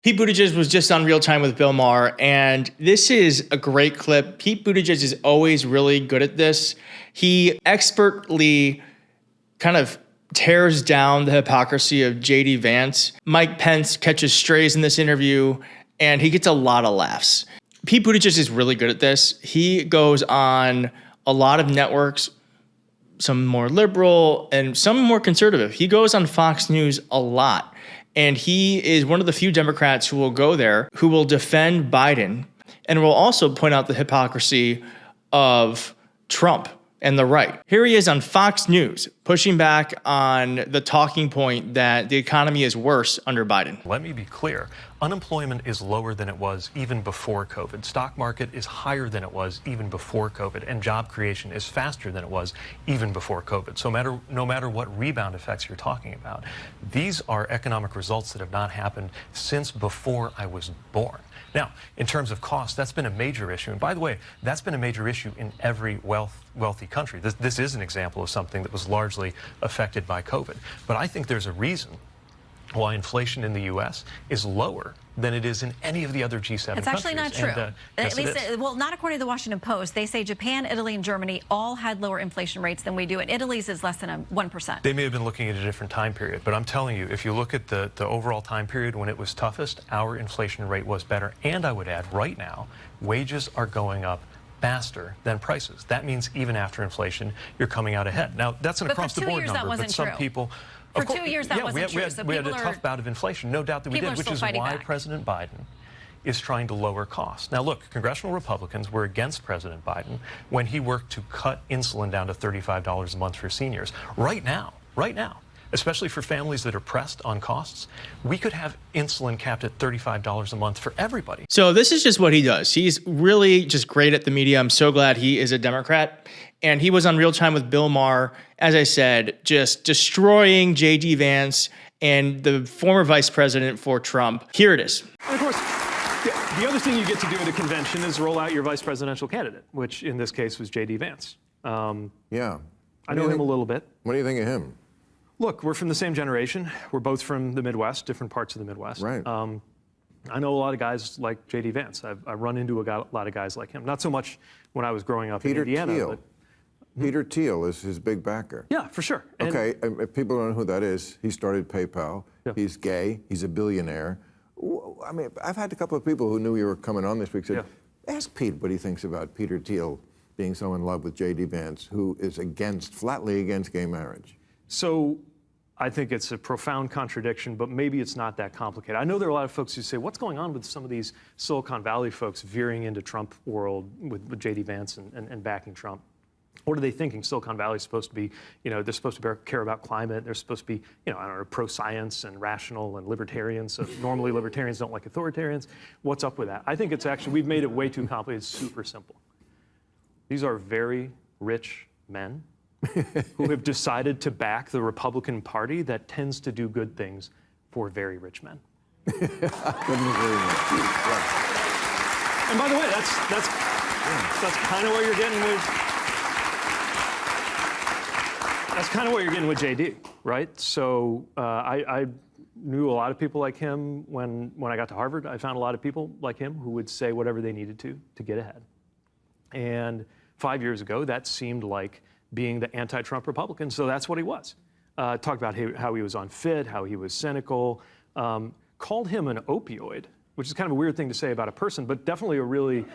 Pete Buttigieg was just on Real Time with Bill Maher, and this is a great clip. Pete Buttigieg is always really good at this. He expertly kind of tears down the hypocrisy of JD Vance. Mike Pence catches strays in this interview, and he gets a lot of laughs. Pete Buttigieg is really good at this. He goes on a lot of networks, some more liberal and some more conservative. He goes on Fox News a lot. And he is one of the few Democrats who will go there, who will defend Biden, and will also point out the hypocrisy of Trump and the right. Here he is on Fox News, pushing back on the talking point that the economy is worse under Biden. Let me be clear. Unemployment is lower than it was even before COVID. Stock market is higher than it was even before COVID. And job creation is faster than it was even before COVID. So no matter what rebound effects you're talking about, these are economic results that have not happened since before I was born. Now, in terms of cost, that's been a major issue. And by the way, that's been a major issue in every wealthy country. This is an example of something that was largely affected by COVID. But I think there's a reason why inflation in the U.S. is lower than it is in any of the other G7 countries. It's actually not true. Yes, At least, well, not according to the Washington Post. They say Japan, Italy, and Germany all had lower inflation rates than we do, and Italy's is less than 1%. They may have been looking at a different time period, but I'm telling you, if you look at the overall time period when it was toughest, our inflation rate was better. And I would add, right now, wages are going up faster than prices. That means even after inflation, you're coming out ahead. Now, that's an across-the-board number, but some people... For 2 years, that wasn't true. We had a tough bout of inflation, no doubt that we did, which is why President Biden is trying to lower costs. Now, look, congressional Republicans were against President Biden when he worked to cut insulin down to $35 a month for seniors. Right now, especially for families that are pressed on costs, we could have insulin capped at $35 a month for everybody. So this is just what he does. He's really just great at the media. I'm so glad he is a Democrat. And he was on Real Time with Bill Maher, as I said, just destroying JD Vance and the former vice president for Trump. Here it is. And of course, the other thing you get to do at a convention is roll out your vice presidential candidate, which in this case was JD Vance. Yeah. I know him a little bit. What do you think of him? Look, we're from the same generation. We're both from the Midwest, different parts of the Midwest. Right. I know a lot of guys like JD Vance. I've run into a lot of guys like him. Not so much when I was growing up in Indiana. Thiel. Peter Thiel is his big backer. Yeah, for sure. Okay, if people don't know who that is, he started PayPal. Yeah. He's gay. He's a billionaire. I mean, I've had a couple of people who knew you were coming on this week said, ask Pete what he thinks about Peter Thiel being so in love with JD Vance, who is flatly against gay marriage. So I think it's a profound contradiction, but maybe it's not that complicated. I know there are a lot of folks who say, what's going on with some of these Silicon Valley folks veering into Trump world with JD Vance and backing Trump? What are they thinking? Silicon Valley is supposed to be, they're supposed to care about climate. They're supposed to be, I don't know, pro-science and rational and libertarians. So normally libertarians don't like authoritarians. What's up with that? I think it's actually, we've made it way too complicated. It's super simple. These are very rich men who have decided to back the Republican Party that tends to do good things for very rich men. I couldn't agree more. And by the way, that's kind of what you're getting with. That's kind of what you're getting with JD, right? So I knew a lot of people like him when I got to Harvard. I found a lot of people like him who would say whatever they needed to get ahead. And 5 years ago, that seemed like being the anti-Trump Republican, so that's what he was. Talked about how he was unfit, how he was cynical, called him an opioid, which is kind of a weird thing to say about a person, but definitely a really...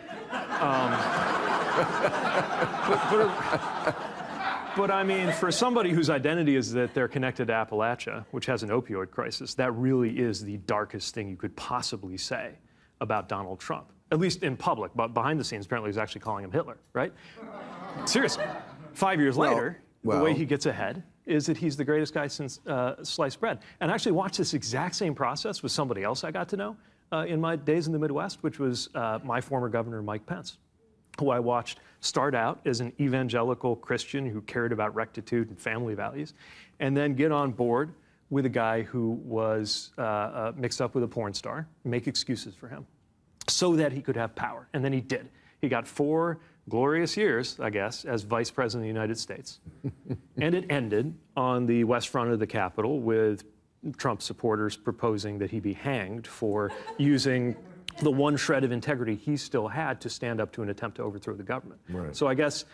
But I mean, for somebody whose identity is that they're connected to Appalachia, which has an opioid crisis, that really is the darkest thing you could possibly say about Donald Trump, at least in public. But behind the scenes, apparently, he's actually calling him Hitler, right? Seriously. 5 years later, the way he gets ahead is that he's the greatest guy since sliced bread. And I actually watched this exact same process with somebody else I got to know in my days in the Midwest, which was my former governor, Mike Pence, who I watched start out as an evangelical Christian who cared about rectitude and family values, and then get on board with a guy who was mixed up with a porn star, make excuses for him, so that he could have power. And then he did. He got 4 glorious years, I guess, as vice president of the United States. And it ended on the west front of the Capitol with Trump supporters proposing that he be hanged for using the one shred of integrity he still had to stand up to an attempt to overthrow the government. Right. So I guess,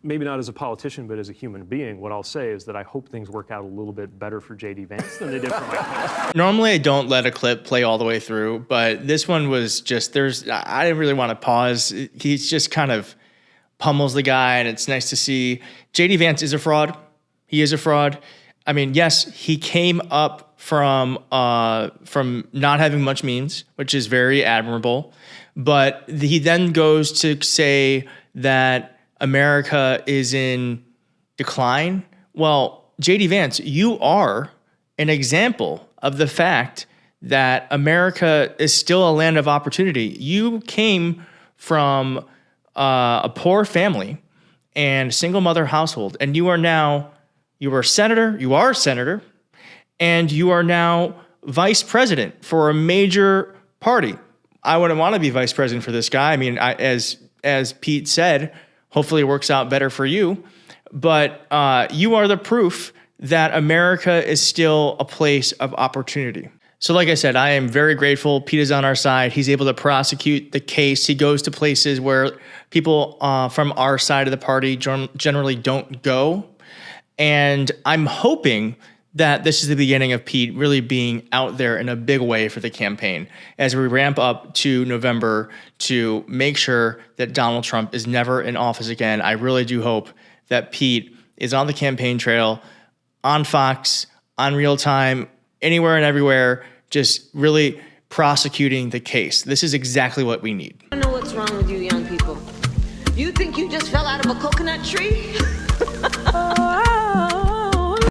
maybe not as a politician, but as a human being, what I'll say is that I hope things work out a little bit better for JD Vance than they did for Mike Pence. Normally I don't let a clip play all the way through, but this one was just, I didn't really want to pause. He's just kind of pummels the guy, and it's nice to see. JD Vance is a fraud. He is a fraud. I mean, yes, he came up from not having much means, which is very admirable, but he then goes to say that America is in decline. Well, JD Vance, you are an example of the fact that America is still a land of opportunity. You came from a poor family and single mother household, and you are a senator, and you are now vice president for a major party. I wouldn't want to be vice president for this guy. I mean, as Pete said, hopefully it works out better for you. But you are the proof that America is still a place of opportunity. So like I said, I am very grateful. Pete is on our side. He's able to prosecute the case. He goes to places where people from our side of the party generally don't go. And I'm hoping that this is the beginning of Pete really being out there in a big way for the campaign as we ramp up to November to make sure that Donald Trump is never in office again. I really do hope that Pete is on the campaign trail, on Fox, on Real Time, anywhere and everywhere, just really prosecuting the case. This is exactly what we need. I don't know what's wrong with you young people. You think you just fell out of a coconut tree?